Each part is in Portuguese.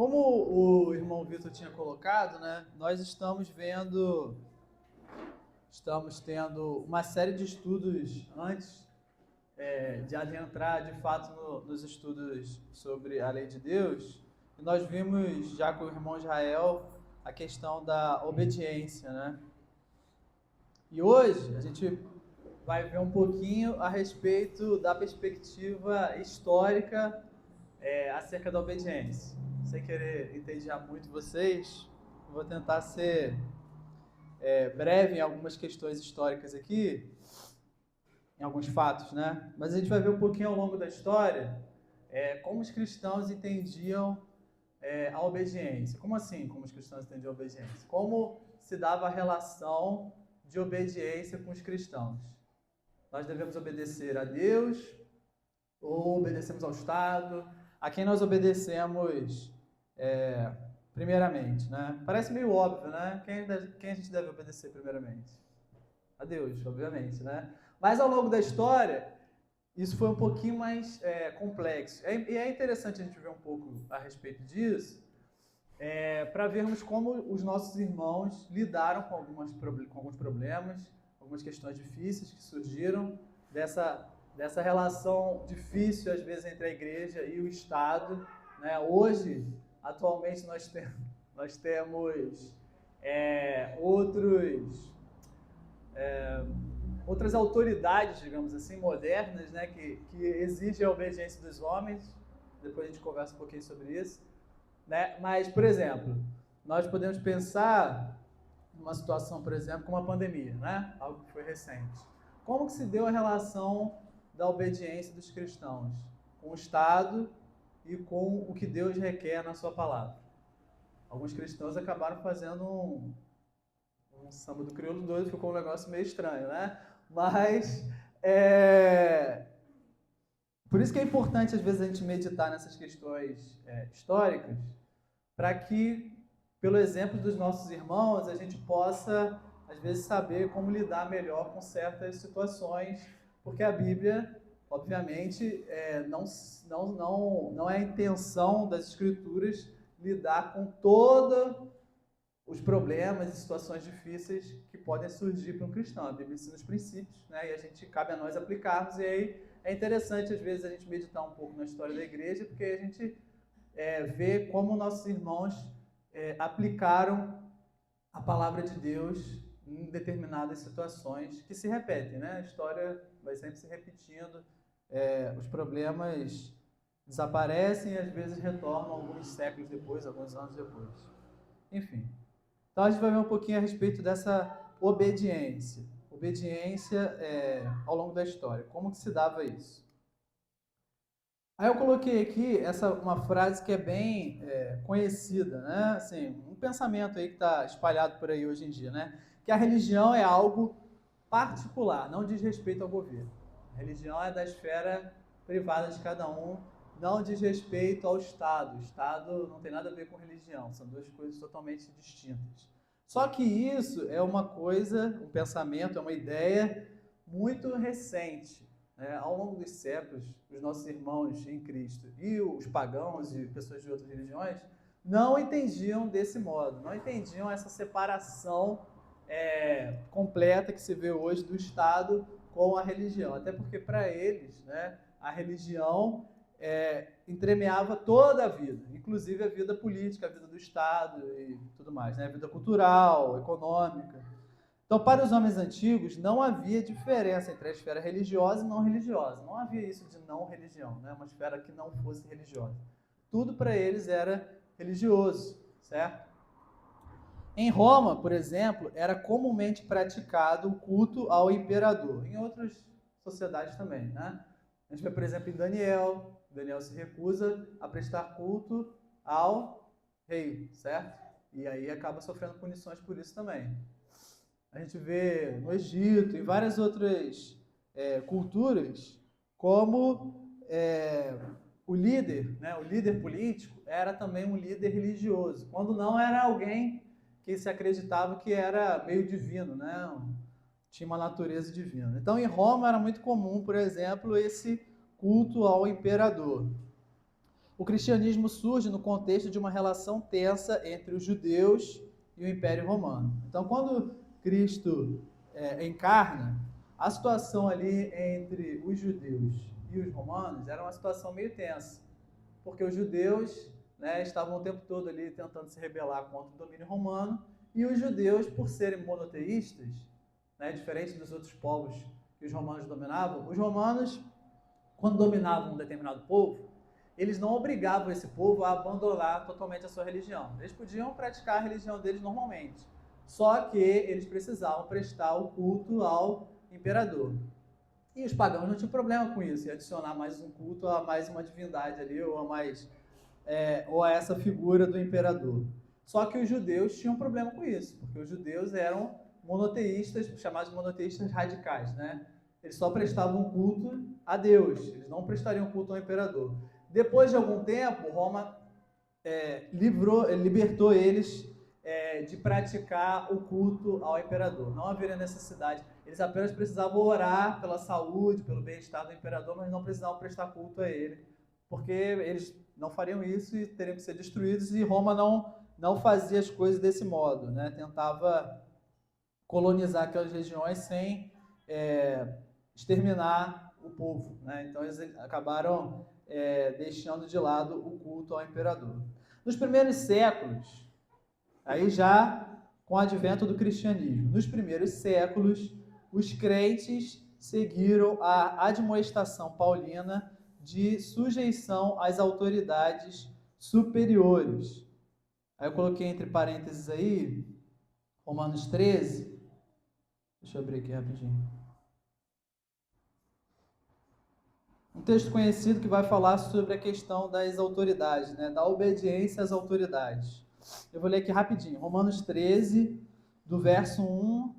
Como o irmão Vitor tinha colocado, né, nós estamos tendo uma série de estudos antes de adentrar de fato nos estudos sobre a lei de Deus. E nós vimos já com o irmão Israel a questão da obediência, né? E hoje a gente vai ver um pouquinho a respeito da perspectiva histórica acerca da obediência. Sem querer entediar muito vocês, vou tentar ser breve em algumas questões históricas aqui, em alguns fatos, né? Mas a gente vai ver um pouquinho ao longo da história como os cristãos entendiam a obediência. Como assim, como os cristãos entendiam a obediência? Como se dava a relação de obediência com os cristãos? Nós devemos obedecer a Deus ou obedecemos ao Estado? A quem nós obedecemos primeiramente, né? Parece meio óbvio, né? Quem a gente deve obedecer primeiramente? A Deus, obviamente, né? Mas ao longo da história, isso foi um pouquinho mais complexo. E é interessante a gente ver um pouco a respeito disso, para vermos como os nossos irmãos lidaram com alguns problemas, algumas questões difíceis que surgiram dessa relação difícil, às vezes, entre a igreja e o Estado, né? Hoje, atualmente, nós temos outras autoridades, digamos assim, modernas, né, que exigem a obediência dos homens. Depois a gente conversa um pouquinho sobre isso, né? Mas, por exemplo, nós podemos pensar numa situação, por exemplo, como a pandemia, né? Algo que foi recente. Como que se deu a relação da obediência dos cristãos com o Estado e com o que Deus requer na sua palavra? Alguns cristãos acabaram fazendo um samba do crioulo doido, ficou um negócio meio estranho, né? Mas por isso que é importante, às vezes, a gente meditar nessas questões históricas, para que, pelo exemplo dos nossos irmãos, a gente possa, às vezes, saber como lidar melhor com certas situações, porque a Bíblia, obviamente, não é a intenção das Escrituras lidar com todos os problemas e situações difíceis que podem surgir para um cristão. A Bíblia ensina os princípios, né? E cabe a nós aplicarmos. E aí é interessante, às vezes, a gente meditar um pouco na história da igreja, porque a gente vê como nossos irmãos aplicaram a palavra de Deus em determinadas situações que se repetem, né? A história vai sempre se repetindo, os problemas desaparecem e às vezes retornam alguns séculos depois, alguns anos depois. Enfim. Então a gente vai ver um pouquinho a respeito dessa obediência. Obediência ao longo da história. Como que se dava isso? Aí eu coloquei aqui uma frase que é bem conhecida, né? Assim, um pensamento aí que está espalhado por aí hoje em dia, né? Que a religião é algo particular, não diz respeito ao governo. A religião é da esfera privada de cada um, não diz respeito ao Estado. O Estado não tem nada a ver com religião, são duas coisas totalmente distintas. Só que isso é uma coisa, um pensamento, é uma ideia muito recente. Ao longo dos séculos, os nossos irmãos em Cristo e os pagãos e pessoas de outras religiões não entendiam desse modo, não entendiam essa separação completa que se vê hoje do Estado com a religião. Até porque, para eles, né, a religião entremeava toda a vida, inclusive a vida política, a vida do Estado e tudo mais, né? A vida cultural, econômica. Então, para os homens antigos, não havia diferença entre a esfera religiosa e não religiosa. Não havia isso de não religião, né? Uma esfera que não fosse religiosa. Tudo para eles era religioso, certo? Em Roma, por exemplo, era comumente praticado o culto ao imperador. Em outras sociedades também, né? A gente vê, por exemplo, em Daniel. Daniel se recusa a prestar culto ao rei, certo? E aí acaba sofrendo punições por isso também. A gente vê no Egito, em várias outras culturas, como o líder político, era também um líder religioso, quando não era alguém que se acreditava que era meio divino, né? Tinha uma natureza divina. Então, em Roma era muito comum, por exemplo, esse culto ao imperador. O cristianismo surge no contexto de uma relação tensa entre os judeus e o Império Romano. Então, quando Cristo encarna, a situação ali entre os judeus e os romanos era uma situação meio tensa, porque os judeus, né, estavam o tempo todo ali tentando se rebelar contra o domínio romano, e os judeus, por serem monoteístas, né, diferente dos outros povos que os romanos dominavam, os romanos, quando dominavam um determinado povo, eles não obrigavam esse povo a abandonar totalmente a sua religião. Eles podiam praticar a religião deles normalmente, só que eles precisavam prestar o culto ao imperador. E os pagãos não tinham problema com isso, e adicionar mais um culto a mais uma divindade ali, ou a essa figura do imperador. Só que os judeus tinham problema com isso, porque os judeus eram monoteístas, chamados de monoteístas radicais, né? Eles só prestavam culto a Deus, eles não prestariam culto ao imperador. Depois de algum tempo, Roma libertou eles de praticar o culto ao imperador. Não haveria necessidade. Eles apenas precisavam orar pela saúde, pelo bem-estar do imperador, mas não precisavam prestar culto a ele, porque eles não fariam isso e teriam que ser destruídos, e Roma não fazia as coisas desse modo, né? Tentava colonizar aquelas regiões sem exterminar o povo, né? Então eles acabaram deixando de lado o culto ao imperador. Nos primeiros séculos, aí já com o advento do cristianismo, nos primeiros séculos, os crentes seguiram a admoestação paulina de sujeição às autoridades superiores. Aí eu coloquei entre parênteses aí, Romanos 13. Deixa eu abrir aqui rapidinho. Um texto conhecido que vai falar sobre a questão das autoridades, né? Da obediência às autoridades. Eu vou ler aqui rapidinho. Romanos 13, do verso 1.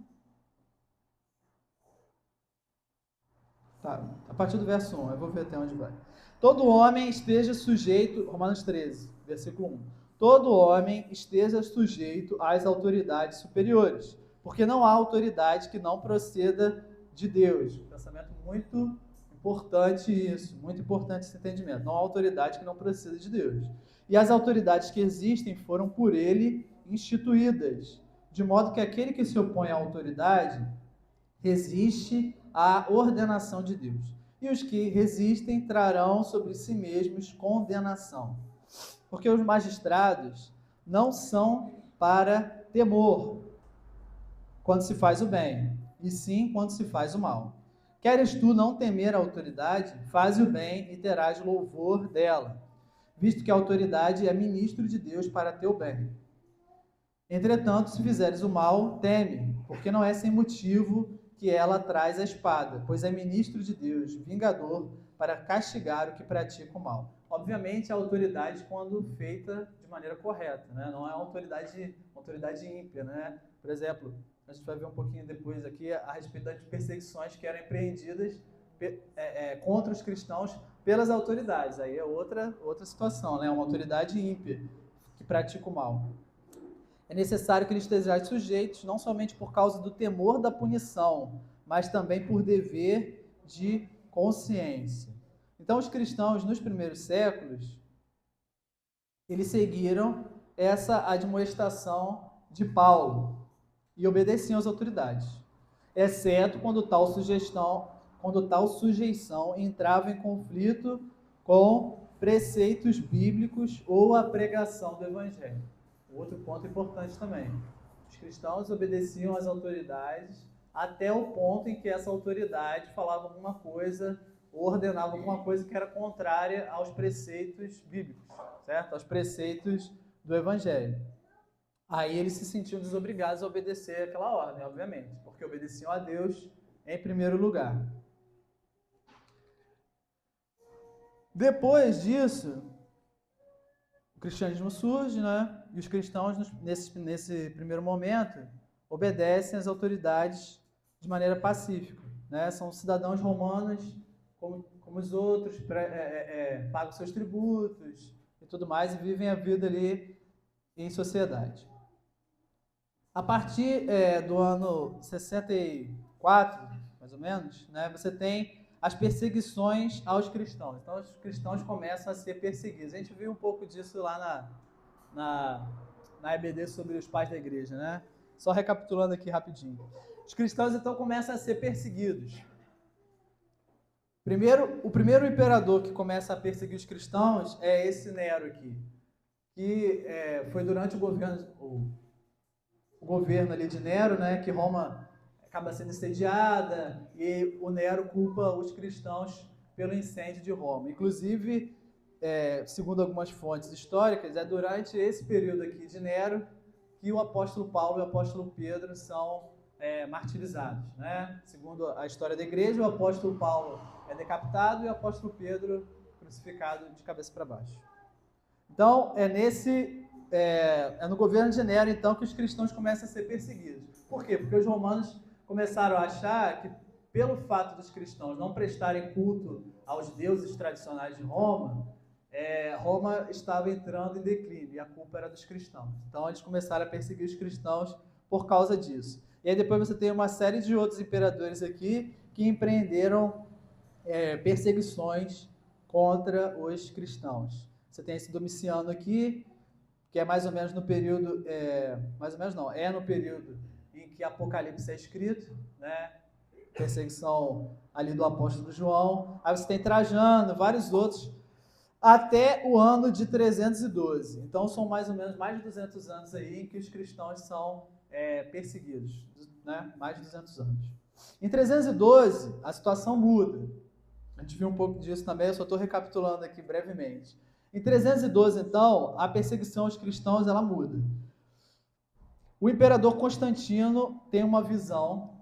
Tá, a partir do verso 1, eu vou ver até onde vai. Todo homem esteja sujeito, Romanos 13, versículo 1. Todo homem esteja sujeito às autoridades superiores, porque não há autoridade que não proceda de Deus. Pensamento muito importante isso, muito importante esse entendimento. Não há autoridade que não proceda de Deus. E as autoridades que existem foram por ele instituídas, de modo que aquele que se opõe à autoridade resiste à ordenação de Deus. E os que resistem trarão sobre si mesmos condenação. Porque os magistrados não são para temor quando se faz o bem, e sim quando se faz o mal. Queres tu não temer a autoridade? Faze o bem e terás louvor dela, visto que a autoridade é ministro de Deus para teu bem. Entretanto, se fizeres o mal, teme, porque não é sem motivo que ela traz a espada, pois é ministro de Deus, vingador, para castigar o que pratica o mal. Obviamente, a autoridade, quando feita de maneira correta, né? Não é uma autoridade ímpia, né? Por exemplo, a gente vai ver um pouquinho depois aqui a respeito das perseguições que eram empreendidas contra os cristãos pelas autoridades. Aí é outra situação, né? Uma autoridade ímpia que pratica o mal. É necessário que eles estejam sujeitos não somente por causa do temor da punição, mas também por dever de consciência. Então, os cristãos nos primeiros séculos, eles seguiram essa admoestação de Paulo e obedeciam às autoridades, exceto quando tal sujeição entrava em conflito com preceitos bíblicos ou a pregação do evangelho. Outro ponto importante também. Os cristãos obedeciam às autoridades até o ponto em que essa autoridade falava alguma coisa ou ordenava alguma coisa que era contrária aos preceitos bíblicos, certo? Aos preceitos do evangelho. Aí eles se sentiam desobrigados a obedecer aquela ordem, obviamente, porque obedeciam a Deus em primeiro lugar. Depois disso, o cristianismo surge, né? E os cristãos, nesse primeiro momento, obedecem às autoridades de maneira pacífica, né? São cidadãos romanos, como os outros, pagam seus tributos e tudo mais, e vivem a vida ali em sociedade. A partir do ano 64, mais ou menos, né, você tem as perseguições aos cristãos. Então, os cristãos começam a ser perseguidos. A gente viu um pouco disso lá na EBD sobre os pais da igreja, né? Só recapitulando aqui rapidinho. Os cristãos, então, começam a ser perseguidos. O primeiro imperador que começa a perseguir os cristãos é esse Nero aqui, que foi durante o governo ali de Nero, né, que Roma acaba sendo assediada e o Nero culpa os cristãos pelo incêndio de Roma. Inclusive, segundo algumas fontes históricas, é durante esse período aqui de Nero que o apóstolo Paulo e o apóstolo Pedro são martirizados, né? Segundo a história da igreja, o apóstolo Paulo é decapitado e o apóstolo Pedro crucificado de cabeça para baixo. Então, é no governo de Nero, então, que os cristãos começam a ser perseguidos. Por quê? Porque os romanos começaram a achar que, pelo fato dos cristãos não prestarem culto aos deuses tradicionais de Roma, Roma estava entrando em declínio e a culpa era dos cristãos. Então, eles começaram a perseguir os cristãos por causa disso. E aí depois você tem uma série de outros imperadores aqui que empreenderam perseguições contra os cristãos. Você tem esse Domiciano aqui, que é mais ou menos no período, mais ou menos não, é no período em que Apocalipse é escrito, né? Perseguição ali do apóstolo João. Aí você tem Trajano, vários outros, até o ano de 312. Então são mais ou menos mais de 200 anos aí em que os cristãos são perseguidos, né? Mais de 200 anos. Em 312, a situação muda. A gente viu um pouco disso também, eu só estou recapitulando aqui brevemente. Em 312, então, a perseguição aos cristãos ela muda. O imperador Constantino tem uma visão.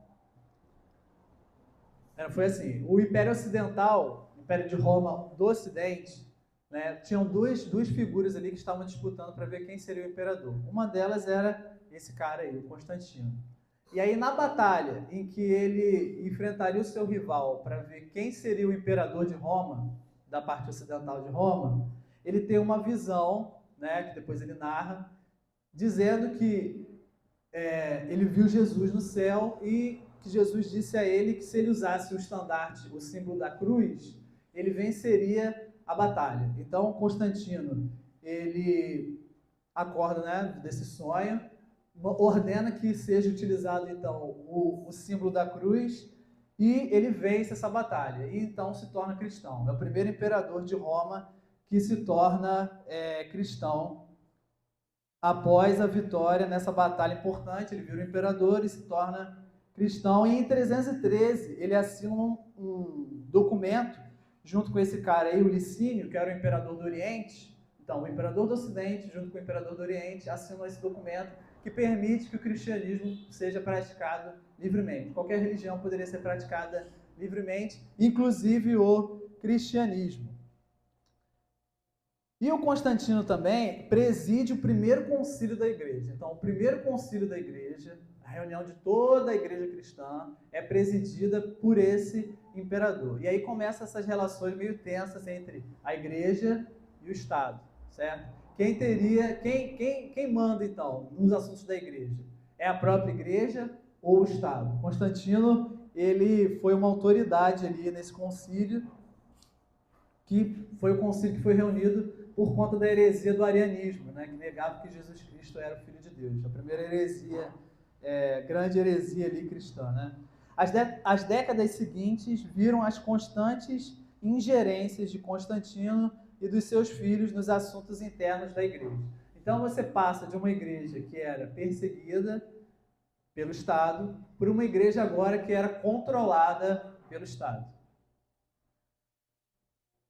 Foi assim, o Império Ocidental, o Império de Roma do Ocidente, né, tinham duas figuras ali que estavam disputando para ver quem seria o imperador. Uma delas era esse cara aí, o Constantino. E aí, na batalha em que ele enfrentaria o seu rival para ver quem seria o imperador de Roma, da parte ocidental de Roma, ele tem uma visão, né, que depois ele narra, dizendo que ele viu Jesus no céu e que Jesus disse a ele que se ele usasse o estandarte, o símbolo da cruz, ele venceria a batalha. Então, Constantino, ele acorda, né, desse sonho, ordena que seja utilizado, então, o símbolo da cruz e ele vence essa batalha. E, então, se torna cristão. É o primeiro imperador de Roma que se torna cristão após a vitória nessa batalha importante. Ele vira o imperador e se torna cristão. E em 313, ele assina um documento junto com esse cara aí, o Licínio, que era o imperador do Oriente. Então, o imperador do Ocidente, junto com o imperador do Oriente, assinam esse documento que permite que o cristianismo seja praticado livremente. Qualquer religião poderia ser praticada livremente, inclusive o cristianismo. E o Constantino também preside o primeiro concílio da igreja. Então, o primeiro concílio da igreja, a reunião de toda a igreja cristã, é presidida por esse imperador. E aí começam essas relações meio tensas entre a igreja e o Estado, certo? Quem manda, então, nos assuntos da igreja? É a própria igreja ou o Estado? Constantino, ele foi uma autoridade ali nesse concílio, que foi o concílio que foi reunido por conta da heresia do arianismo, né, que negava que Jesus Cristo era o Filho de Deus. A primeira heresia, grande heresia ali cristã, né? As décadas seguintes viram as constantes ingerências de Constantino e dos seus filhos nos assuntos internos da igreja. Então você passa de uma igreja que era perseguida pelo Estado por uma igreja agora que era controlada pelo Estado.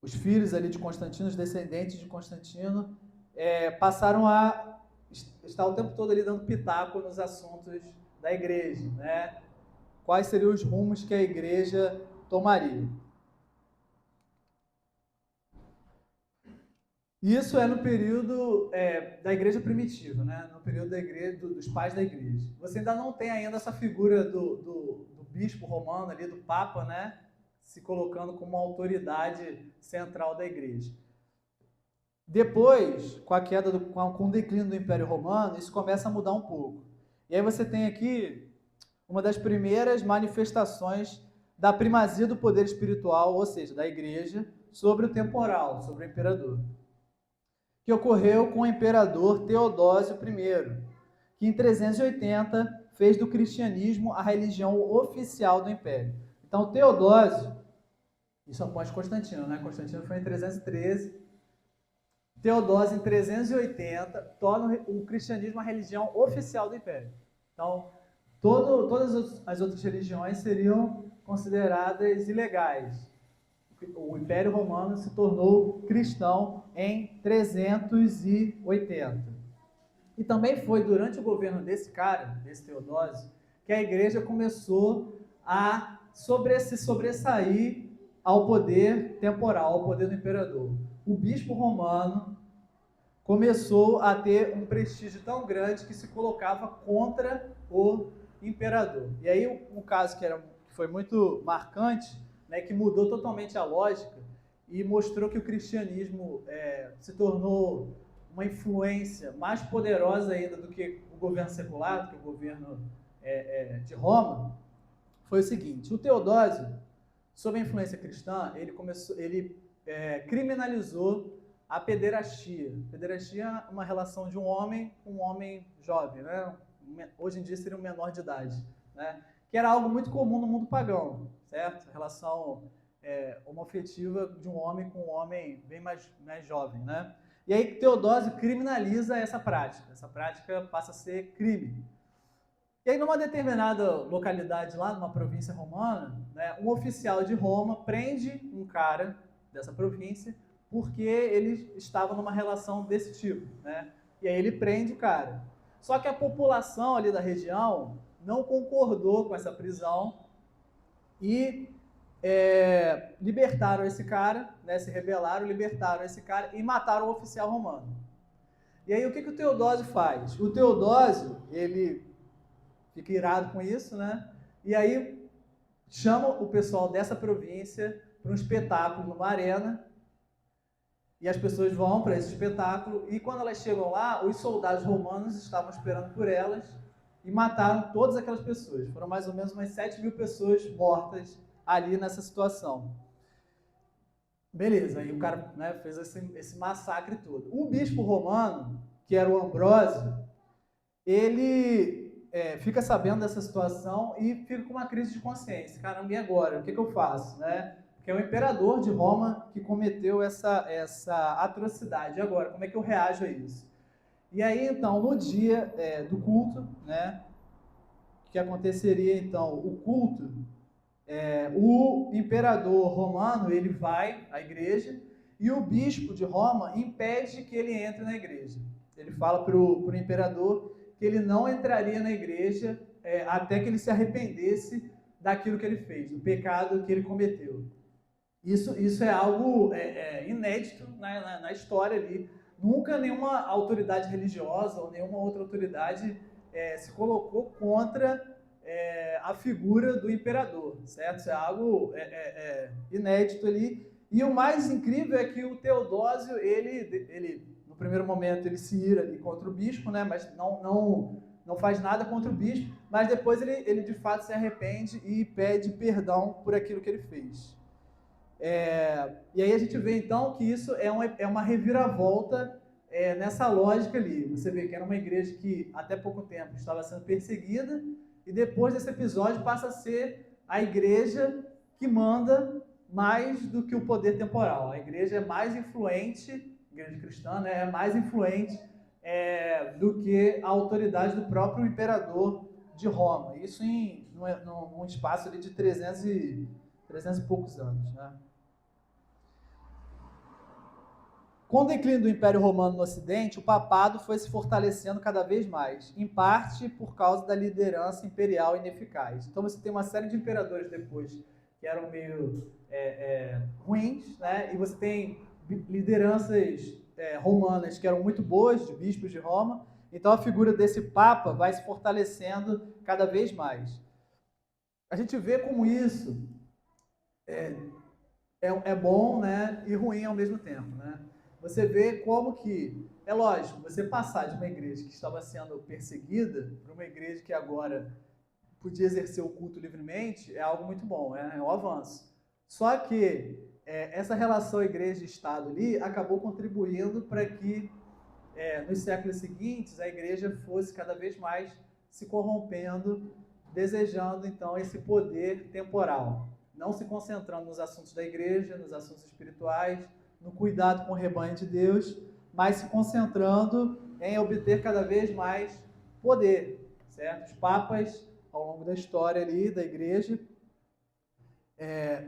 Os filhos ali de Constantino, os descendentes de Constantino, passaram a estar o tempo todo ali dando pitaco nos assuntos da igreja, né? Quais seriam os rumos que a igreja tomaria. Isso é no período da igreja primitiva, né? No período da igreja, dos pais da igreja. Você ainda não tem ainda essa figura do bispo romano ali, do papa, né? Se colocando como autoridade central da igreja. Depois, com a queda, com o declínio do Império Romano, isso começa a mudar um pouco. E aí você tem aqui uma das primeiras manifestações da primazia do poder espiritual, ou seja, da igreja, sobre o temporal, sobre o imperador, que ocorreu com o imperador Teodósio I, que em 380 fez do cristianismo a religião oficial do império. Então, Teodósio, isso após Constantino, né? Constantino foi em 313, Teodósio, em 380, torna o cristianismo a religião oficial do império. Então, todas as outras religiões seriam consideradas ilegais. O Império Romano se tornou cristão em 380. E também foi durante o governo desse cara, desse Teodósio, que a igreja começou a se sobressair ao poder temporal, ao poder do imperador. O bispo romano começou a ter um prestígio tão grande que se colocava contra o imperador. E aí um caso que foi muito marcante, né, que mudou totalmente a lógica e mostrou que o cristianismo se tornou uma influência mais poderosa ainda do que o governo secular, do que o governo de Roma, foi o seguinte: o Teodósio, sob a influência cristã, ele criminalizou a pederastia. Pederastia é uma relação de um homem com um homem jovem, né? Hoje em dia seria um menor de idade, né? Que era algo muito comum no mundo pagão, certo? A relação homoafetiva de um homem com um homem bem mais jovem, né? E aí Teodósio criminaliza essa prática passa a ser crime. E aí, numa determinada localidade lá, numa província romana, né, um oficial de Roma prende um cara dessa província porque ele estava numa relação desse tipo, né? E aí ele prende o cara. Só que a população ali da região não concordou com essa prisão e libertaram esse cara, né, se rebelaram, libertaram esse cara e mataram o oficial romano. E aí o que o Teodósio faz? O Teodósio, ele fica irado com isso, né? E aí chama o pessoal dessa província para um espetáculo numa arena, e as pessoas vão para esse espetáculo, e quando elas chegam lá, os soldados romanos estavam esperando por elas e mataram todas aquelas pessoas. Foram mais ou menos umas 7.000 pessoas mortas ali nessa situação. Beleza, aí o cara, né, fez esse massacre todo. O bispo romano, que era o Ambrósio, ele fica sabendo dessa situação e fica com uma crise de consciência. Caramba, e agora? O que eu faço? Né? Porque é o imperador de Roma que cometeu essa atrocidade. E agora, como é que eu reajo a isso? E aí, então, no dia do culto, né, que aconteceria, então, o culto, o imperador romano, ele vai à igreja e o bispo de Roma impede que ele entre na igreja. Ele fala para o imperador que ele não entraria na igreja até que ele se arrependesse daquilo que ele fez, do pecado que ele cometeu. Isso é algo inédito na história ali. Nunca nenhuma autoridade religiosa ou nenhuma outra autoridade se colocou contra a figura do imperador, certo? Isso é algo inédito ali. E o mais incrível é que o Teodósio, ele no primeiro momento, ele se ira ali contra o bispo, né? Mas não faz nada contra o bispo, mas depois ele de fato se arrepende e pede perdão por aquilo que ele fez. E aí a gente vê então que isso é uma reviravolta nessa lógica ali. Você vê que era uma igreja que até pouco tempo estava sendo perseguida e depois desse episódio passa a ser a igreja que manda mais do que o poder temporal. A igreja é mais influente, a igreja cristã, né, é mais influente do que a autoridade do próprio imperador de Roma. Isso num espaço ali de 300 e poucos anos, né? Com o declínio do Império Romano no Ocidente, o papado foi se fortalecendo cada vez mais, em parte por causa da liderança imperial ineficaz. Então você tem uma série de imperadores depois que eram meio ruins, né? E você tem lideranças romanas que eram muito boas, de bispos de Roma. Então a figura desse Papa vai se fortalecendo cada vez mais. A gente vê como isso é bom, né, e ruim ao mesmo tempo, né? Você vê como que, é lógico, você passar de uma igreja que estava sendo perseguida para uma igreja que agora podia exercer o culto livremente, é algo muito bom, é um avanço. Só que essa relação igreja-estado ali acabou contribuindo para que nos séculos seguintes a igreja fosse cada vez mais se corrompendo, desejando então esse poder temporal, não se concentrando nos assuntos da igreja, nos assuntos espirituais, no cuidado com o rebanho de Deus, mas se concentrando em obter cada vez mais poder, certo? Os papas, ao longo da história ali da igreja,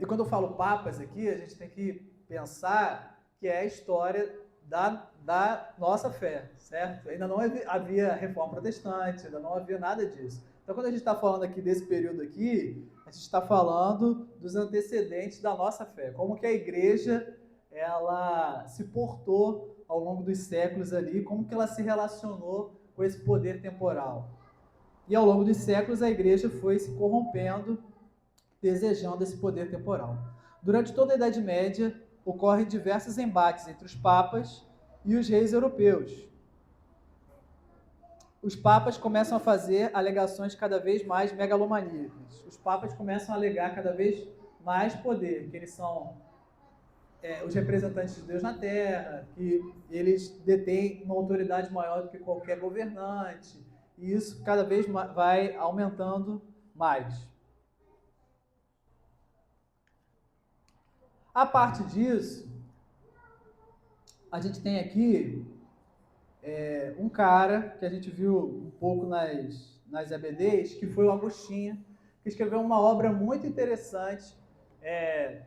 e quando eu falo papas aqui, a gente tem que pensar que é a história da nossa fé, certo? Ainda não havia reforma protestante, ainda não havia nada disso. Então, quando a gente está falando aqui desse período aqui, a gente está falando dos antecedentes da nossa fé, como que a igreja ela se portou ao longo dos séculos ali, como que ela se relacionou com esse poder temporal. E ao longo dos séculos a igreja foi se corrompendo, desejando esse poder temporal. Durante toda a Idade Média, ocorrem diversos embates entre os papas e os reis europeus. Os papas começam a fazer alegações cada vez mais megalomaníacas. Os papas começam a alegar cada vez mais poder, que eles são os representantes de Deus na Terra, que eles detêm uma autoridade maior do que qualquer governante, e isso cada vez vai aumentando mais. A parte disso, a gente tem aqui um cara que a gente viu um pouco nas EBDs, que foi o Agostinho, que escreveu uma obra muito interessante,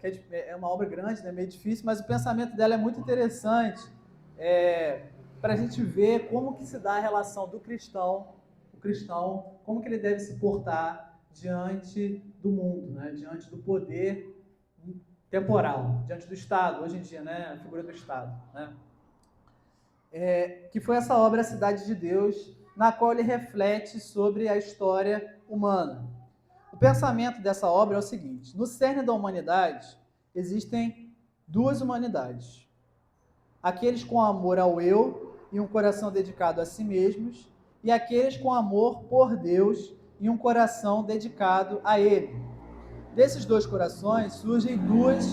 que é uma obra grande, né, meio difícil, mas o pensamento dela é muito interessante para a gente ver como que se dá a relação do cristão, como que ele deve se portar diante do mundo, né, diante do poder temporal, diante do Estado, hoje em dia, né, a figura do Estado, né? Que foi essa obra A Cidade de Deus, na qual ele reflete sobre a história humana. O pensamento dessa obra é o seguinte: no cerne da humanidade existem duas humanidades. Aqueles com amor ao eu e um coração dedicado a si mesmos, e aqueles com amor por Deus e um coração dedicado a Ele. Desses dois corações surgem duas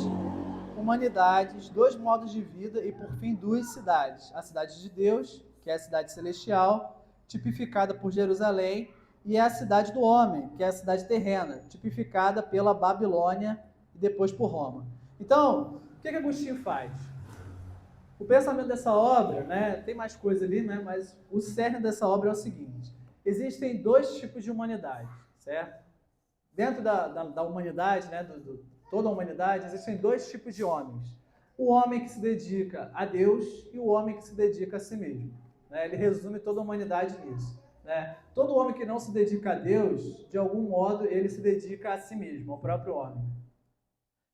humanidades, dois modos de vida e, por fim, duas cidades. A cidade de Deus, que é a cidade celestial, tipificada por Jerusalém, e a cidade do homem, que é a cidade terrena, tipificada pela Babilônia e depois por Roma. Então, o que Agostinho faz? O pensamento dessa obra, né, tem mais coisa ali, né, mas o cerne dessa obra é o seguinte: existem dois tipos de humanidade, certo? Dentro da humanidade, né, toda a humanidade, existem dois tipos de homens. O homem que se dedica a Deus e o homem que se dedica a si mesmo. Né? Ele resume toda a humanidade nisso. Né? Todo homem que não se dedica a Deus, de algum modo, ele se dedica a si mesmo, ao próprio homem.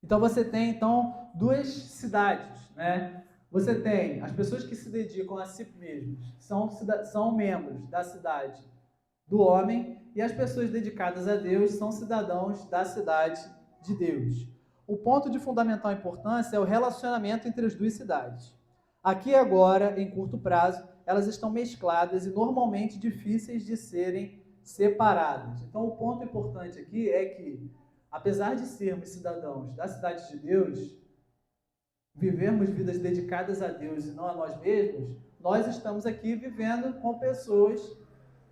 Então você tem duas cidades. Né? Você tem as pessoas que se dedicam a si mesmos, são membros da cidade do homem, e as pessoas dedicadas a Deus são cidadãos da cidade de Deus. O ponto de fundamental importância é o relacionamento entre as duas cidades. Aqui e agora, em curto prazo, elas estão mescladas e normalmente difíceis de serem separadas. Então, o ponto importante aqui é que, apesar de sermos cidadãos da cidade de Deus, vivermos vidas dedicadas a Deus e não a nós mesmos, nós estamos aqui vivendo com pessoas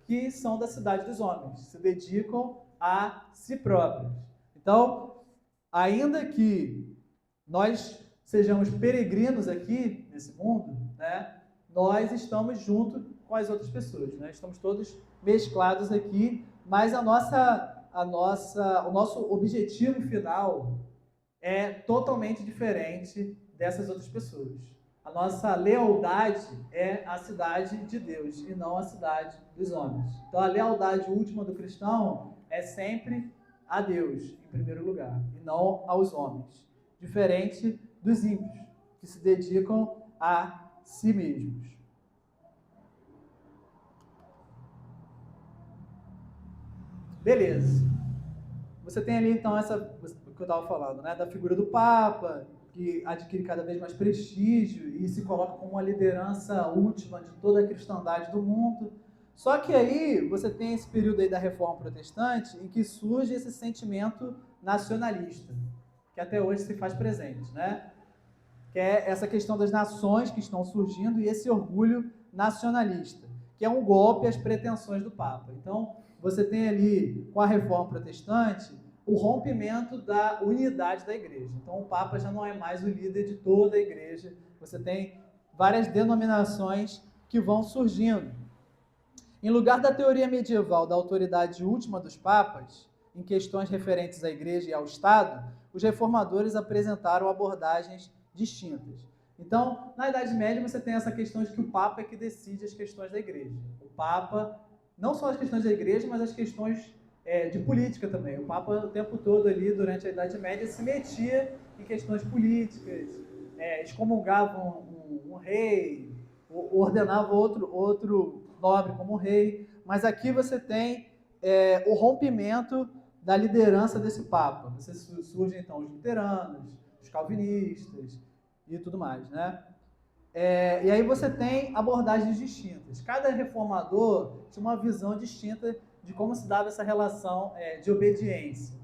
que são da cidade dos homens, se dedicam a si próprios. Então, ainda que nós sejamos peregrinos aqui nesse mundo, né, nós estamos junto com as outras pessoas, né? Estamos todos mesclados aqui, mas o nosso objetivo final é totalmente diferente dessas outras pessoas. A nossa lealdade é a cidade de Deus e não a cidade dos homens. Então, a lealdade última do cristão é sempre a Deus, em primeiro lugar, e não aos homens. Diferente dos ímpios, que se dedicam a si mesmos. Beleza. Você tem ali, então, o que eu estava falando, né, da figura do Papa, que adquire cada vez mais prestígio e se coloca como uma liderança última de toda a cristandade do mundo. Só que aí você tem esse período aí da Reforma Protestante em que surge esse sentimento nacionalista, que até hoje se faz presente, né? Que é essa questão das nações que estão surgindo e esse orgulho nacionalista, que é um golpe às pretensões do Papa. Então, você tem ali, com a Reforma Protestante, o rompimento da unidade da igreja. Então, o Papa já não é mais o líder de toda a igreja. Você tem várias denominações que vão surgindo. Em lugar da teoria medieval da autoridade última dos papas, em questões referentes à igreja e ao Estado, os reformadores apresentaram abordagens distintas. Então, na Idade Média, você tem essa questão de que o Papa é que decide as questões da igreja. O Papa, não só as questões da igreja, mas as questões de política também. O Papa, o tempo todo ali, durante a Idade Média, se metia em questões políticas, excomungava um rei, ordenava outro nobre como rei, mas aqui você tem o rompimento da liderança desse Papa. Você surge então os luteranos, os calvinistas e tudo mais, né? E aí você tem abordagens distintas. Cada reformador tinha uma visão distinta de como se dava essa relação de obediência.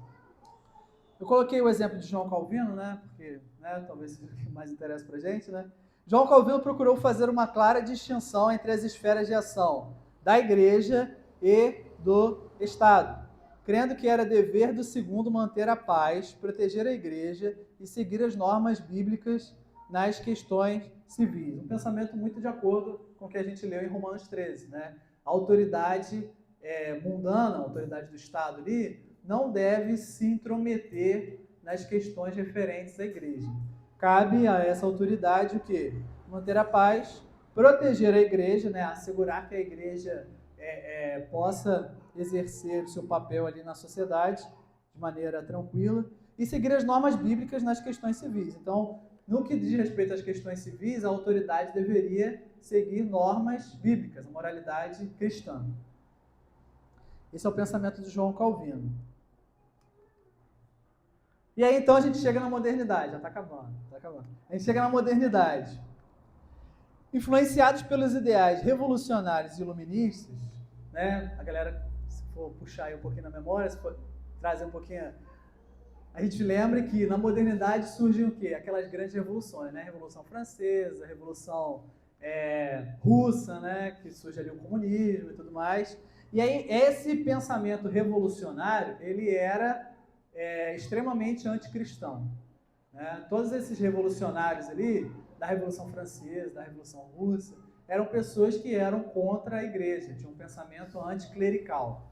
Eu coloquei o exemplo de João Calvino, né? Porque talvez seja o que mais interessa para a gente, né? João Calvino procurou fazer uma clara distinção entre as esferas de ação da igreja e do Estado, crendo que era dever do segundo manter a paz, proteger a igreja e seguir as normas bíblicas nas questões civis. Um pensamento muito de acordo com o que a gente leu em Romanos 13, né? A autoridade mundana, a autoridade do Estado ali, não deve se intrometer nas questões referentes à igreja. Cabe a essa autoridade o quê? Manter a paz, proteger a igreja, né? Assegurar que a igreja possa exercer o seu papel ali na sociedade de maneira tranquila e seguir as normas bíblicas nas questões civis. Então, no que diz respeito às questões civis, a autoridade deveria seguir normas bíblicas, a moralidade cristã. Esse é o pensamento de João Calvino. E aí, então, a gente chega na modernidade. Já está acabando. A gente chega na modernidade. Influenciados pelos ideais revolucionários e iluministas, né? A galera, se for puxar aí um pouquinho na memória, se for trazer um pouquinho... A gente lembra que na modernidade surgem o quê? Aquelas grandes revoluções, né? Revolução Francesa, Revolução Russa, né? Que surge ali o comunismo e tudo mais. E aí, esse pensamento revolucionário, ele era extremamente anticristão. Né? Todos esses revolucionários ali, da Revolução Francesa, da Revolução Russa, eram pessoas que eram contra a igreja, tinham um pensamento anticlerical.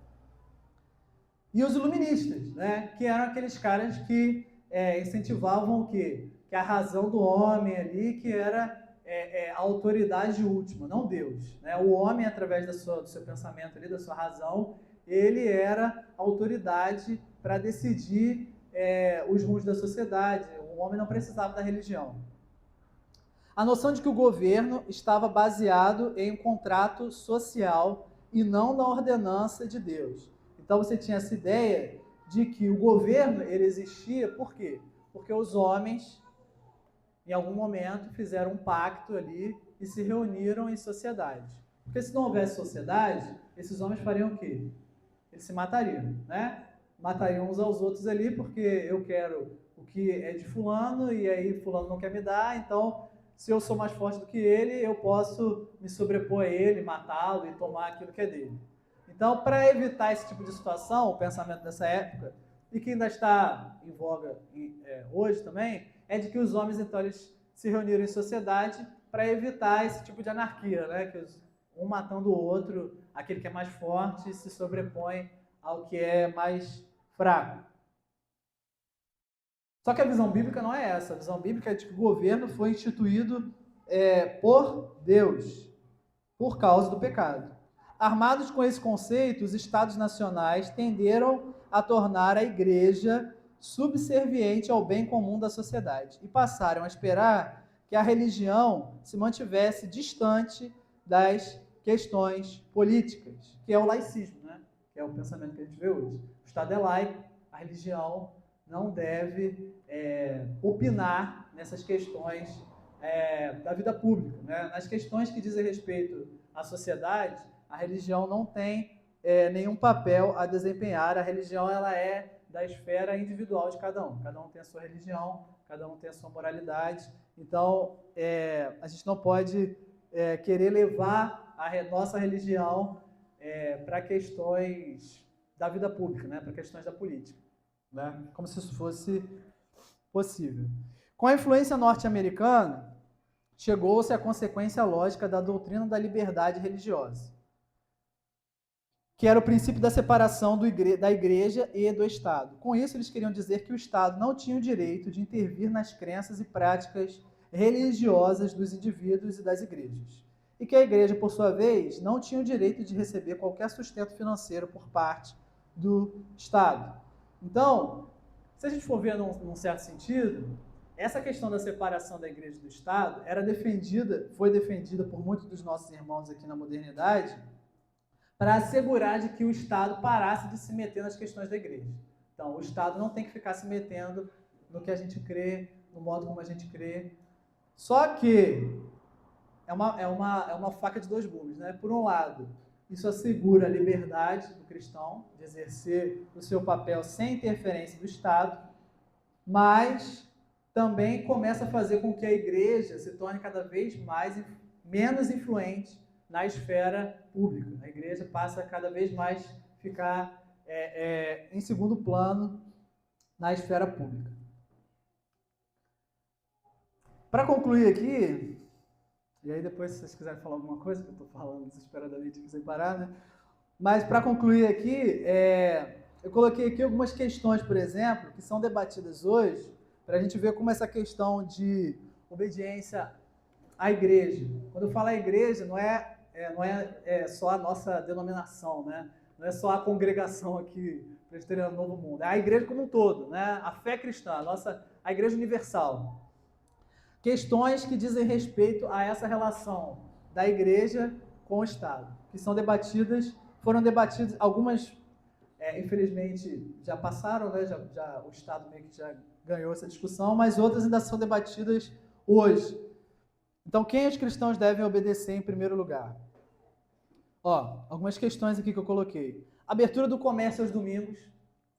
E os iluministas, né? Que eram aqueles caras que incentivavam o quê? Que a razão do homem ali, que era a autoridade última, não Deus. Né? O homem, através do seu pensamento ali, da sua razão, ele era autoridade para decidir os rumos da sociedade. O homem não precisava da religião. A noção de que o governo estava baseado em um contrato social e não na ordenança de Deus. Então você tinha essa ideia de que o governo ele existia, por quê? Porque os homens, em algum momento, fizeram um pacto ali e se reuniram em sociedade. Porque se não houvesse sociedade, esses homens fariam o quê? Eles se matariam, né? Matariam uns aos outros ali, porque eu quero o que é de fulano, e aí fulano não quer me dar, então, se eu sou mais forte do que ele, eu posso me sobrepor a ele, matá-lo e tomar aquilo que é dele. Então, para evitar esse tipo de situação, o pensamento dessa época, e que ainda está em voga hoje também, é de que os homens, então, eles se reuniram em sociedade para evitar esse tipo de anarquia, né? Que um matando o outro, aquele que é mais forte se sobrepõe ao que é mais fraco. Só que a visão bíblica não é essa. A visão bíblica é de que o governo foi instituído por Deus, por causa do pecado. Armados com esse conceito, os estados nacionais tenderam a tornar a igreja subserviente ao bem comum da sociedade e passaram a esperar que a religião se mantivesse distante das questões políticas, que é o laicismo, né? Que é o pensamento que a gente vê hoje. O Estado é laico, a religião não deve opinar nessas questões da vida pública. Né? Nas questões que dizem respeito à sociedade, A religião não tem nenhum papel a desempenhar. A religião ela é da esfera individual de cada um. Cada um tem a sua religião, cada um tem a sua moralidade. Então, a gente não pode querer levar a nossa religião para questões da vida pública, né? Para questões da política, né? Como se isso fosse possível. Com a influência norte-americana, chegou-se à consequência lógica da doutrina da liberdade religiosa, que era o princípio da separação da igreja e do Estado. Com isso, eles queriam dizer que o Estado não tinha o direito de intervir nas crenças e práticas religiosas dos indivíduos e das igrejas. E que a igreja, por sua vez, não tinha o direito de receber qualquer sustento financeiro por parte do Estado. Então, se a gente for ver num certo sentido, essa questão da separação da igreja e do Estado foi defendida por muitos dos nossos irmãos aqui na modernidade, para assegurar de que o Estado parasse de se meter nas questões da igreja. Então, o Estado não tem que ficar se metendo no que a gente crê, no modo como a gente crê. Só que é uma faca de dois gumes, né? Por um lado, isso assegura a liberdade do cristão de exercer o seu papel sem interferência do Estado, mas também começa a fazer com que a igreja se torne cada vez menos influente na esfera pública. A igreja passa a cada vez mais ficar em segundo plano na esfera pública. Para concluir aqui, e aí depois se vocês quiserem falar alguma coisa, que eu estou falando desesperadamente aqui sem parar, né? Mas para concluir aqui, eu coloquei aqui algumas questões, por exemplo, que são debatidas hoje, para a gente ver como essa questão de obediência à igreja. Quando eu falo à igreja, não é só a nossa denominação, né? Não é só a congregação aqui, Presbiteriano Novo Mundo. É a igreja como um todo, né? A fé cristã, a igreja universal. Questões que dizem respeito a essa relação da igreja com o Estado, que foram debatidas, algumas, infelizmente, já passaram, né? O Estado meio que já ganhou essa discussão, mas outras ainda são debatidas hoje. Então, quem os cristãos devem obedecer em primeiro lugar? Algumas questões aqui que eu coloquei. Abertura do comércio aos domingos,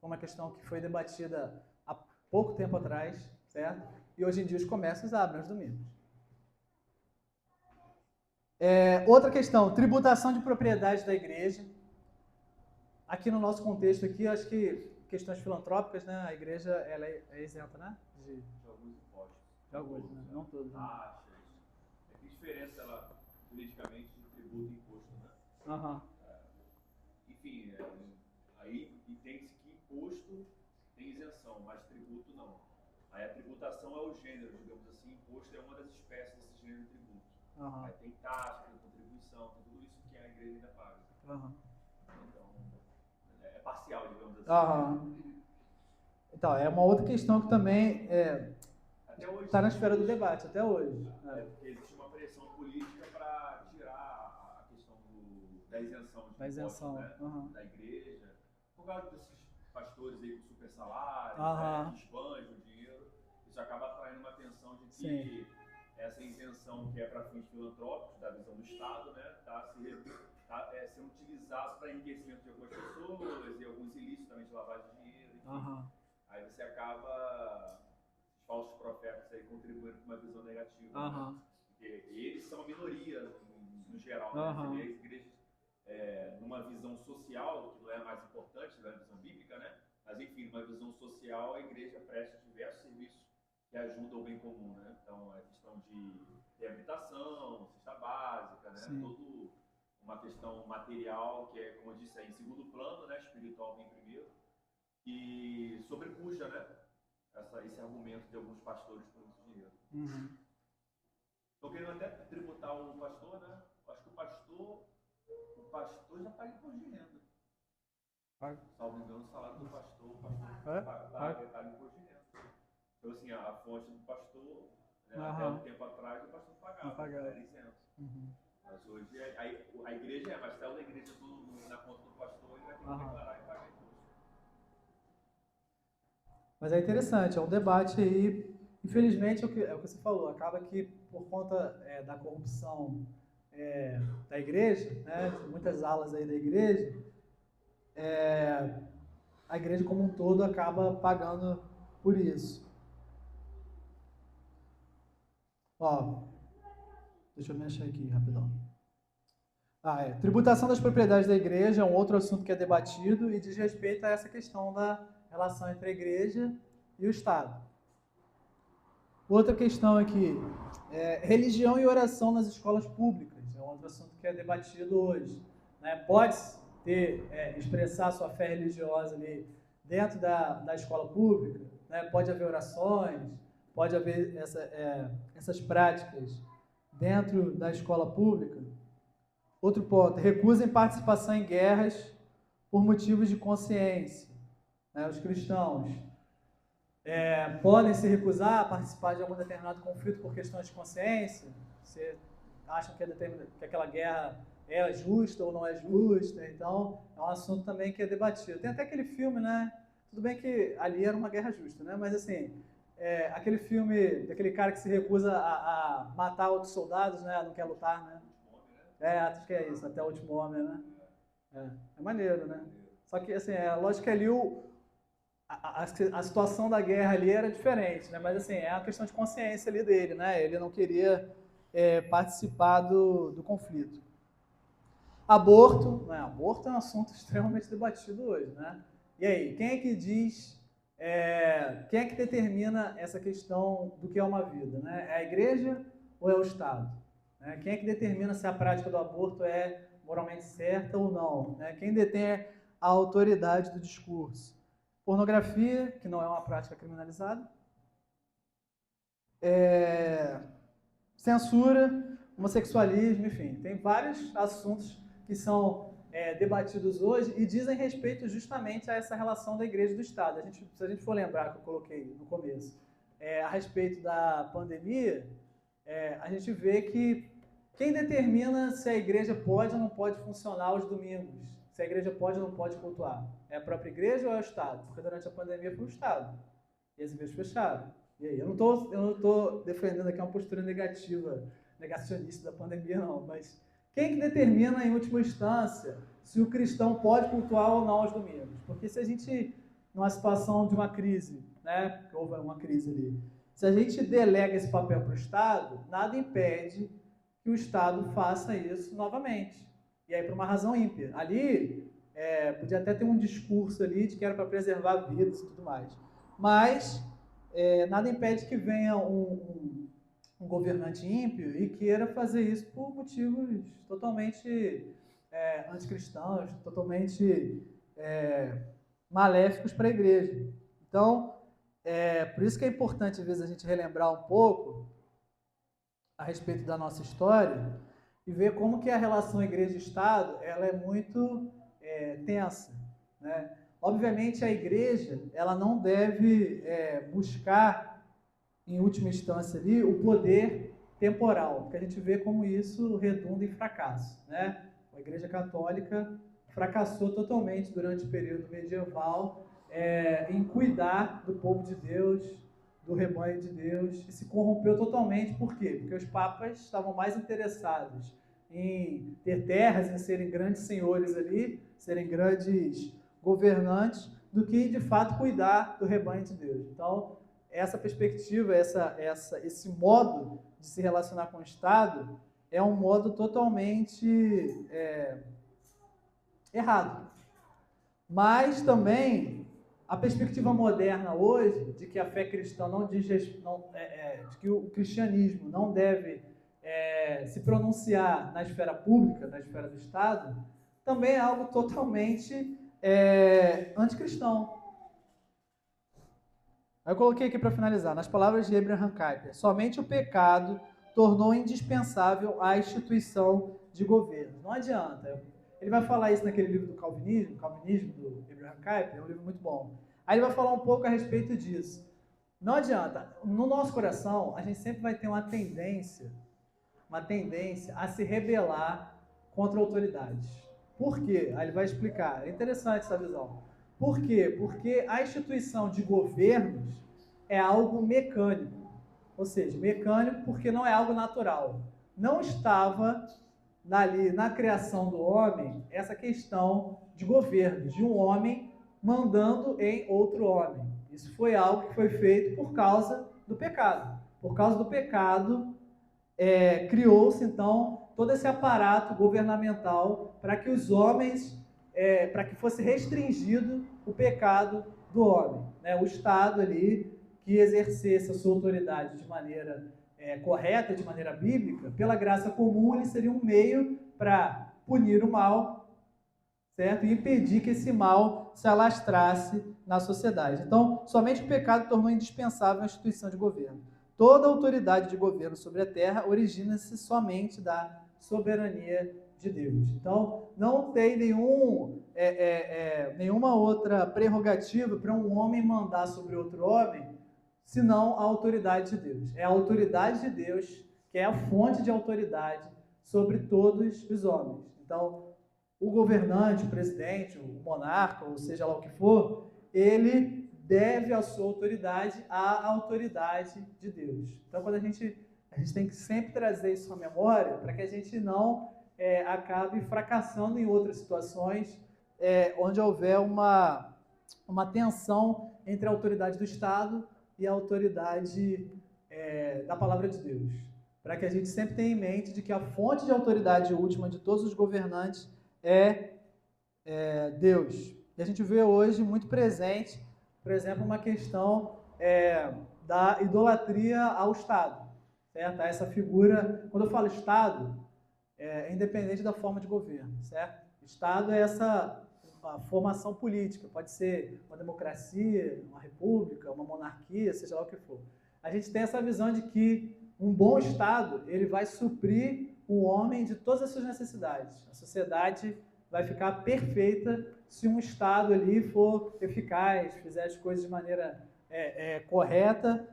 uma questão que foi debatida há pouco tempo atrás, certo? E hoje em dia os comércios abrem aos domingos. Outra questão, tributação de propriedade da igreja. Aqui no nosso contexto aqui, acho que questões filantrópicas, né? A igreja ela é isenta, né? De alguns impostos. De alguns, né? Não todos. Taxas. Que diferença ela, juridicamente, de tributo e imposto, né? Uhum. Enfim, aí entende-se que imposto tem isenção, mas tributo não. Aí a tributação é o gênero, digamos assim, imposto é uma das espécies desse gênero de tributo. Uhum. Aí tem taxa, tem contribuição, tem tudo isso que a igreja ainda paga. Uhum. Então, é parcial, digamos assim. Uhum. Então, é uma outra questão que também está na esfera do debate, até hoje. Porque existe uma pressão política para tirar a questão da isenção de impostos, né? Uhum. Da igreja, por causa desses pastores aí com super salários, Uhum. que esbanjam o dinheiro. Isso acaba atraindo uma atenção de que Sim. essa isenção que é para fins filantrópicos, da visão do Estado, né, está sendo utilizado para enriquecimento de algumas pessoas e alguns ilícitos também de lavagem de dinheiro. Enfim. Uhum. Aí você acaba, os falsos profetas aí contribuindo com uma visão negativa. Uhum. Né? Porque eles são a minoria no geral. Uhum. Né? Você vê as igrejas numa visão social, que não é a mais importante, não é a visão bíblica, né? Mas enfim, numa visão social, a igreja presta diversos serviços que ajudam o bem comum, né? Então, a questão de reabilitação, cesta básica, né? Toda uma questão material que é, como eu disse, em segundo plano, né? Espiritual vem primeiro. E sobrepuja, né? Esse argumento de alguns pastores por muito dinheiro. Uhum. Estou querendo até tributar o pastor, né? Acho que o pastor já paga imposto de renda. Salvo engano, o salário do pastor paga imposto de renda. Então, assim, a fonte do pastor, né, até um tempo atrás, o pastor pagava, era isento. Uhum. Mas hoje, a igreja mas saiu da igreja tudo na conta do pastor, ele vai ter que declarar e pagar imposto. Mas é interessante, é um debate aí. Infelizmente, é o que você falou, acaba que por conta da corrupção da igreja, né, de muitas alas aí da igreja, a igreja como um todo acaba pagando por isso. Ó, deixa eu me achar aqui rapidão. Tributação das propriedades da igreja é um outro assunto que é debatido e diz respeito a essa questão da relação entre a igreja e o Estado. Outra questão aqui, religião e oração nas escolas públicas, é um outro assunto que é debatido hoje. Né? Pode-se expressar sua fé religiosa ali dentro da escola pública, né? Pode haver orações, pode haver essas práticas dentro da escola pública. Outro ponto, recusem participação em guerras por motivos de consciência. Né? Os cristãos podem se recusar a participar de algum determinado conflito por questões de consciência. Você acha que aquela guerra é justa ou não é justa? Então, é um assunto também que é debatido. Tem até aquele filme, né? Tudo bem que ali era uma guerra justa, né? Mas assim, aquele filme daquele cara que se recusa a matar outros soldados, né? Não quer lutar, né? Acho que é isso, até o último homem, né? É maneiro, né? Só que, assim, lógico que ali a situação da guerra ali era diferente, né? Mas, assim, é uma questão de consciência ali dele, né? Ele não queria participar do conflito. Aborto, né? Aborto é um assunto extremamente debatido hoje, né? E aí, quem é que diz, quem é que determina essa questão do que é uma vida, né? É a igreja ou é o Estado? Né? Quem é que determina se a prática do aborto é moralmente certa ou não? Né? Quem detém a autoridade do discurso? Pornografia, que não é uma prática criminalizada. Censura, homossexualismo, enfim. Tem vários assuntos que são debatidos hoje e dizem respeito justamente a essa relação da igreja e do Estado. Se a gente for lembrar que eu coloquei no começo, a respeito da pandemia, a gente vê que quem determina se a igreja pode ou não pode funcionar aos domingos, se a igreja pode ou não pode cultuar, é a própria igreja ou é o Estado? Porque durante a pandemia foi o Estado e as igrejas fecharam. E aí, eu não estou defendendo aqui uma postura negacionista da pandemia, não, mas quem que determina, em última instância, se o cristão pode cultuar ou não aos domingos? Porque se a gente, numa situação de uma crise, né, que houve uma crise ali, se a gente delega esse papel para o Estado, nada impede que o Estado faça isso novamente. E aí, por uma razão ímpia. Ali, podia até ter um discurso ali de que era para preservar vidas e tudo mais. Mas nada impede que venha um governante ímpio e queira fazer isso por motivos totalmente anticristãos, totalmente maléficos para a igreja. Então, por isso que é importante, às vezes, a gente relembrar um pouco a respeito da nossa história e ver como que a relação igreja-estado ela é muito tensa, né? Obviamente, a igreja ela não deve buscar, em última instância, ali, o poder temporal, porque a gente vê como isso redunda em fracasso, né? A Igreja Católica fracassou totalmente durante o período medieval em cuidar do povo de Deus, do rebanho de Deus, e se corrompeu totalmente. Por quê? Porque os papas estavam mais interessados em ter terras, em serem grandes senhores ali, serem grandes governantes, do que, de fato, cuidar do rebanho de Deus. Então, essa perspectiva, esse modo de se relacionar com o Estado é um modo totalmente errado. Mas também a perspectiva moderna hoje de que a fé cristã de que o cristianismo não deve se pronunciar na esfera pública, na esfera do Estado, também é algo totalmente anticristão. Aí eu coloquei aqui para finalizar, nas palavras de Abraham Kuyper, somente o pecado tornou indispensável a instituição de governo. Não adianta. Ele vai falar isso naquele livro do Calvinismo do Abraham Kuyper, é um livro muito bom. Aí ele vai falar um pouco a respeito disso. Não adianta. No nosso coração, a gente sempre vai ter uma tendência a se rebelar contra autoridades. Por quê? Aí ele vai explicar. É interessante essa visão. Por quê? Porque a instituição de governos é algo mecânico. Ou seja, mecânico porque não é algo natural. Não estava na criação do homem essa questão de governo, de um homem mandando em outro homem. Isso foi algo que foi feito por causa do pecado. Por causa do pecado, criou-se então todo esse aparato governamental para que os homens, para que fosse restringido o pecado do homem. Né? O Estado ali que exercesse a sua autoridade de maneira correta, de maneira bíblica, pela graça comum, ele seria um meio para punir o mal, certo? E impedir que esse mal se alastrasse na sociedade. Então, somente o pecado tornou indispensável a instituição de governo. Toda autoridade de governo sobre a terra origina-se somente da soberania de Deus. Então, não tem nenhuma outra prerrogativa para um homem mandar sobre outro homem, senão a autoridade de Deus. É a autoridade de Deus que é a fonte de autoridade sobre todos os homens. Então, o governante, o presidente, o monarca, ou seja lá o que for, ele deve a sua autoridade à autoridade de Deus. Então, quando a gente tem que sempre trazer isso à memória para que a gente não acabe fracassando em outras situações onde houver uma tensão entre a autoridade do Estado e a autoridade da palavra de Deus. Para que a gente sempre tenha em mente de que a fonte de autoridade última de todos os governantes é Deus. E a gente vê hoje muito presente, por exemplo, uma questão da idolatria ao Estado. Certo? Essa figura, quando eu falo Estado, é independente da forma de governo. Certo? Estado é essa a formação política, pode ser uma democracia, uma república, uma monarquia, seja lá o que for. A gente tem essa visão de que um bom Estado, ele vai suprir o homem de todas as suas necessidades. A sociedade vai ficar perfeita se um Estado ali for eficaz, fizer as coisas de maneira correta.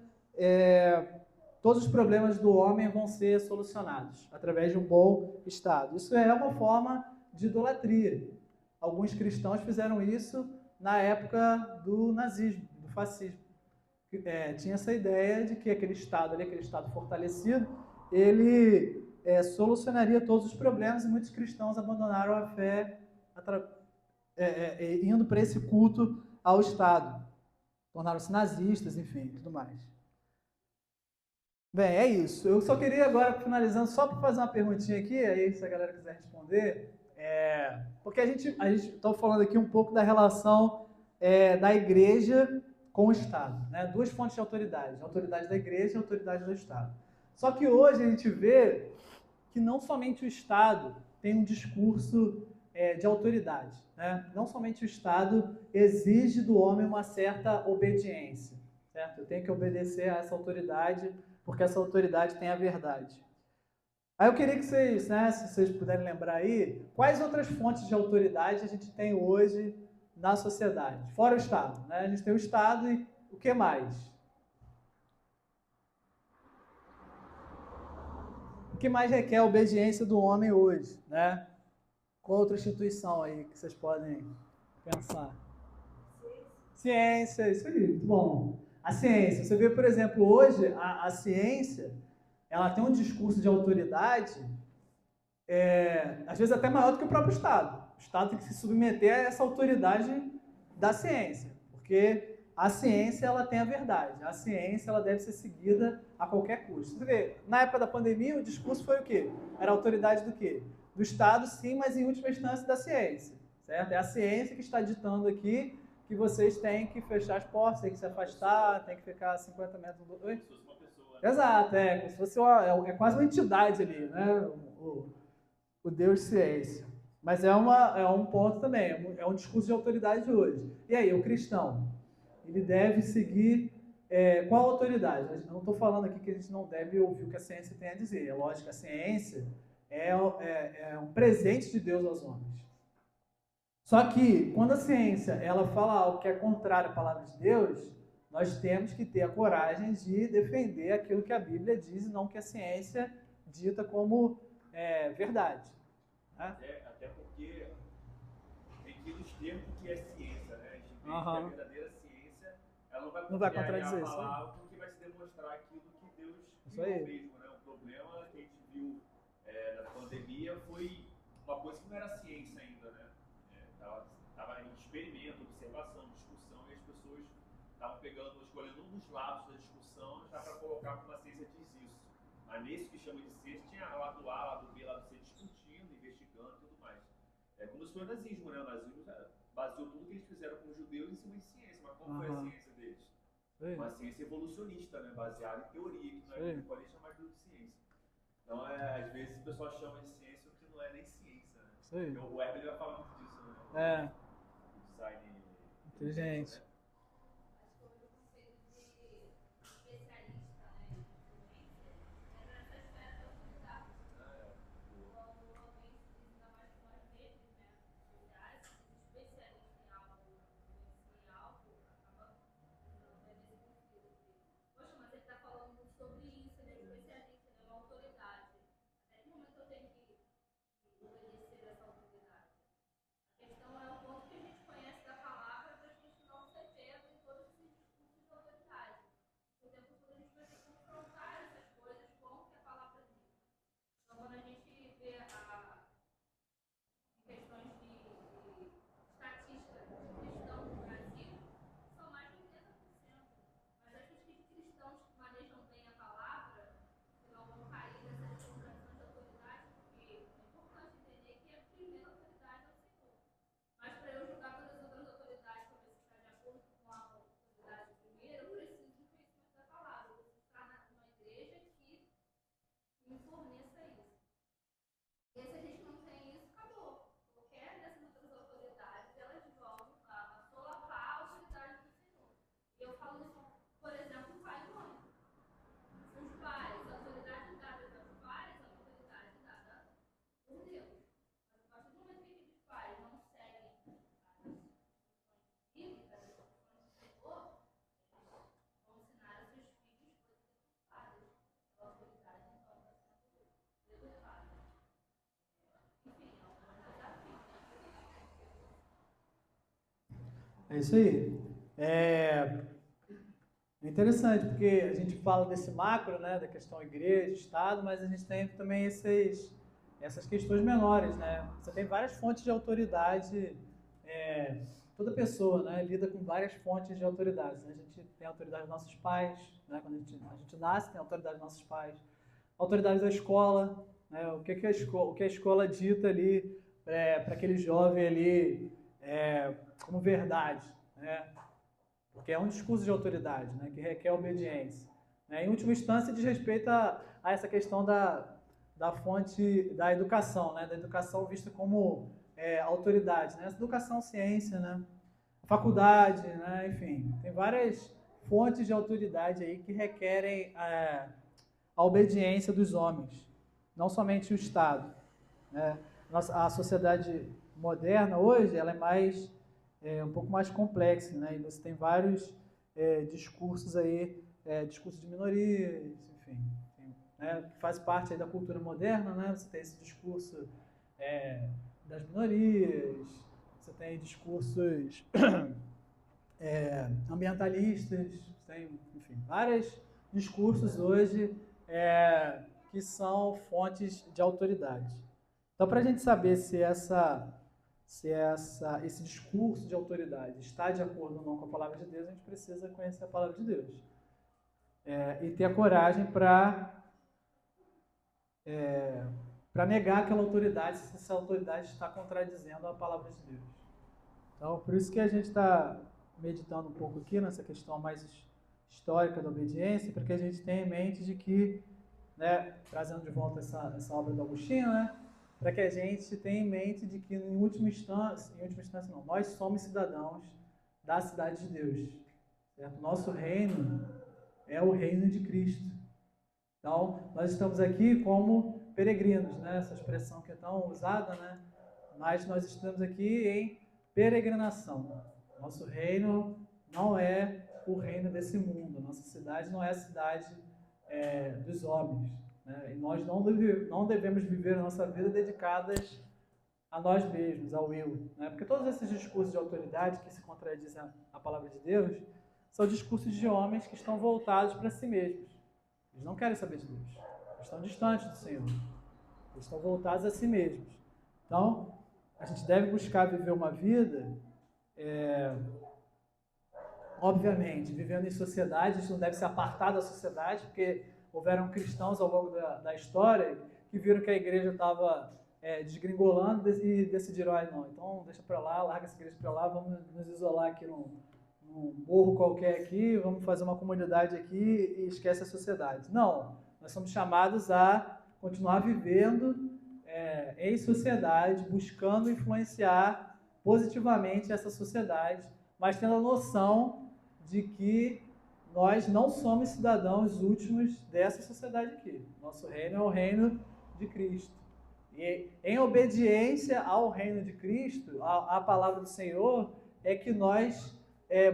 Todos os problemas do homem vão ser solucionados através de um bom Estado. Isso é uma forma de idolatria. Alguns cristãos fizeram isso na época do nazismo, do fascismo. Tinha essa ideia de que aquele Estado ali, aquele Estado fortalecido, ele solucionaria todos os problemas, e muitos cristãos abandonaram a fé indo para esse culto ao Estado. Tornaram-se nazistas, enfim, tudo mais. Bem, é isso. Eu só queria agora, finalizando, só para fazer uma perguntinha aqui, aí se a galera quiser responder, porque a gente está falando aqui um pouco da relação da igreja com o Estado, né? Duas fontes de autoridade, a autoridade da igreja e a autoridade do Estado. Só que hoje a gente vê que não somente o Estado tem um discurso de autoridade, né? Não somente o Estado exige do homem uma certa obediência, certo? Eu tenho que obedecer a essa autoridade porque essa autoridade tem a verdade. Aí eu queria que vocês, né, se vocês puderem lembrar aí, quais outras fontes de autoridade a gente tem hoje na sociedade, fora o Estado, né? A gente tem o Estado e o que mais? O que mais requer a obediência do homem hoje, né? Qual outra instituição aí que vocês podem pensar? Ciência, isso aí, muito bom. A ciência, você vê, por exemplo, hoje a ciência, ela tem um discurso de autoridade, às vezes até maior do que o próprio Estado. O Estado tem que se submeter a essa autoridade da ciência, porque a ciência ela tem a verdade. A ciência ela deve ser seguida a qualquer custo. Você vê, na época da pandemia, o discurso foi o quê? Era a autoridade do quê? Do Estado, sim, mas em última instância da ciência. Certo? É a ciência que está ditando aqui que vocês têm que fechar as portas, têm que se afastar, têm que ficar a 50 metros do... Oi? Como se fosse uma pessoa, né? Exato, como se fosse quase uma entidade ali, né? O Deus ciência. Mas é um ponto também, é um discurso de autoridade hoje. E aí, o cristão, ele deve seguir qual autoridade? Eu não estou falando aqui que a gente não deve ouvir o que a ciência tem a dizer. É lógico que a ciência é um presente de Deus aos homens. Só que, quando a ciência ela fala algo que é contrário à palavra de Deus, nós temos que ter a coragem de defender aquilo que a Bíblia diz e não que a ciência dita como verdade. Né? Até porque tem que ir nos termos que é ciência, né? A gente entende que a verdadeira ciência ela não vai contradizer a palavra, porque vai se demonstrar aquilo que Deus criou mesmo, né? O problema que a gente viu na pandemia pandemia foi uma coisa que não era ciência ainda, né? Tava em experimento, observação, discussão, e as pessoas estavam escolhendo um dos lados da discussão já para colocar como a ciência diz isso. Mas nesse que chama de ciência tinha lado A, lado B, lado C discutindo, investigando e tudo mais. É como se fosse o nazismo, né? O nazismo baseou tudo que eles fizeram com os judeus em cima de ciência. Mas qual foi a ciência deles? Uma ciência evolucionista, né? Baseada em teoria, que não é pode chamar de ciência. Então, às vezes o pessoal chama de ciência o que não é nem ciência, né? Porque o Weber vai falar muito disso, né? O design inteligente. Né? É isso aí. É interessante, porque a gente fala desse macro, né, da questão igreja, Estado, mas a gente tem também essas questões menores, né? Você tem várias fontes de autoridade, toda pessoa, né, lida com várias fontes de autoridade, né? A gente tem a autoridade dos nossos pais, né? Quando a gente nasce, tem a autoridade dos nossos pais. A autoridade da escola, né? O que a escola dita ali para aquele jovem ali como verdade, né? Porque é um discurso de autoridade, né, que requer obediência. Né? Em última instância, diz respeito a essa questão da fonte da educação, né, da educação vista como autoridade. Né? Essa educação, ciência, né? Faculdade, né? Enfim, tem várias fontes de autoridade aí que requerem a obediência dos homens, não somente o Estado. Né? A sociedade moderna hoje ela é um pouco mais complexa, né? E você tem vários discursos aí, discursos de minorias, enfim, né? Que faz parte aí da cultura moderna, né? Você tem esse discurso das minorias, você tem discursos ambientalistas, tem, enfim, vários discursos hoje que são fontes de autoridade. Então, para a gente saber se esse discurso de autoridade está de acordo ou não com a palavra de Deus, a gente precisa conhecer a palavra de Deus. E ter a coragem para negar aquela autoridade, se essa autoridade está contradizendo a palavra de Deus. Então, por isso que a gente está meditando um pouco aqui nessa questão mais histórica da obediência, para que a gente tenha em mente de que, né, trazendo de volta essa obra do Agostinho, né, para que a gente tenha em mente de que, em última instância não, nós somos cidadãos da cidade de Deus. Certo? Nosso reino é o reino de Cristo. Então, nós estamos aqui como peregrinos, né? Essa expressão que é tão usada, né? Mas nós estamos aqui em peregrinação. Nosso reino não é o reino desse mundo. Nossa cidade não é a cidade dos homens. Né? E nós não devemos viver a nossa vida dedicadas a nós mesmos, ao eu. Né? Porque todos esses discursos de autoridade que se contradizem à palavra de Deus são discursos de homens que estão voltados para si mesmos. Eles não querem saber de Deus. Eles estão distantes do Senhor. Eles estão voltados a si mesmos. Então, a gente deve buscar viver uma vida, obviamente, vivendo em sociedade. A gente não deve se apartar da sociedade, porque houveram cristãos ao longo da história que viram que a igreja estava desgringolando e decidiram, não, então deixa para lá, larga essa igreja para lá, vamos nos isolar aqui num morro qualquer aqui, vamos fazer uma comunidade aqui e esquece a sociedade. Não, nós somos chamados a continuar vivendo em sociedade, buscando influenciar positivamente essa sociedade, mas tendo a noção de que nós não somos cidadãos últimos dessa sociedade aqui. Nosso reino é o reino de Cristo. E em obediência ao reino de Cristo, a palavra do Senhor, é que nós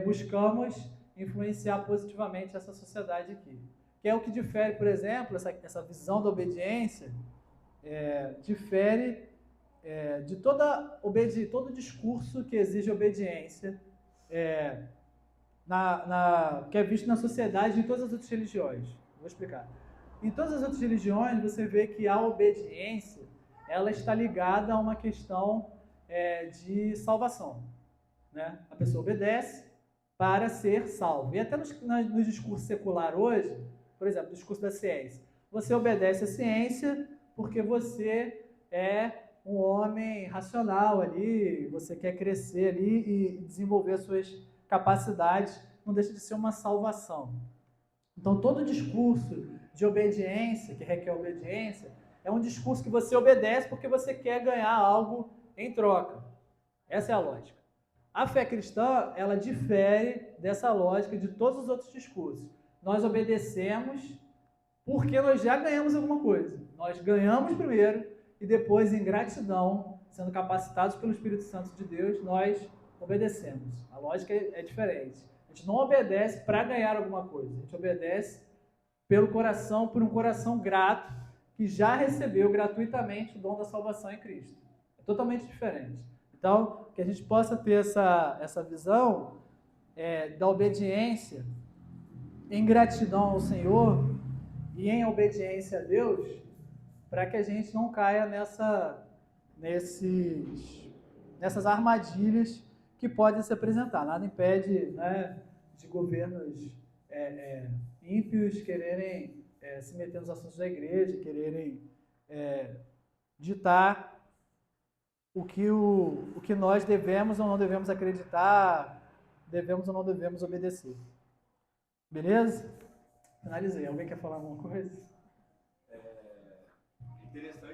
buscamos influenciar positivamente essa sociedade aqui. Que é o que difere, por exemplo, essa visão da obediência, difere de todo discurso que exige obediência, que é visto na sociedade em todas as outras religiões. Vou explicar. Em todas as outras religiões, você vê que a obediência ela está ligada a uma questão de salvação. Né? A pessoa obedece para ser salvo. E até no discurso secular hoje, por exemplo, no discurso da ciência, você obedece à ciência porque você é um homem racional ali, você quer crescer ali e desenvolver as suas capacidades, não deixa de ser uma salvação. Então, todo discurso de obediência, que requer obediência, é um discurso que você obedece porque você quer ganhar algo em troca. Essa é a lógica. A fé cristã, ela difere dessa lógica de todos os outros discursos. Nós obedecemos porque nós já ganhamos alguma coisa. Nós ganhamos primeiro e depois, em gratidão, sendo capacitados pelo Espírito Santo de Deus, nós obedecemos. A lógica é diferente. A gente não obedece para ganhar alguma coisa. A gente obedece pelo coração, por um coração grato, que já recebeu gratuitamente o dom da salvação em Cristo. É totalmente diferente. Então, que a gente possa ter essa visão da obediência em gratidão ao Senhor e em obediência a Deus, para que a gente não caia nessas armadilhas que podem se apresentar. Nada impede, né, de governos ímpios quererem se meter nos assuntos da igreja, quererem ditar o que nós devemos ou não devemos acreditar, devemos ou não devemos obedecer. Beleza? Finalizei. Alguém quer falar alguma coisa? Interessante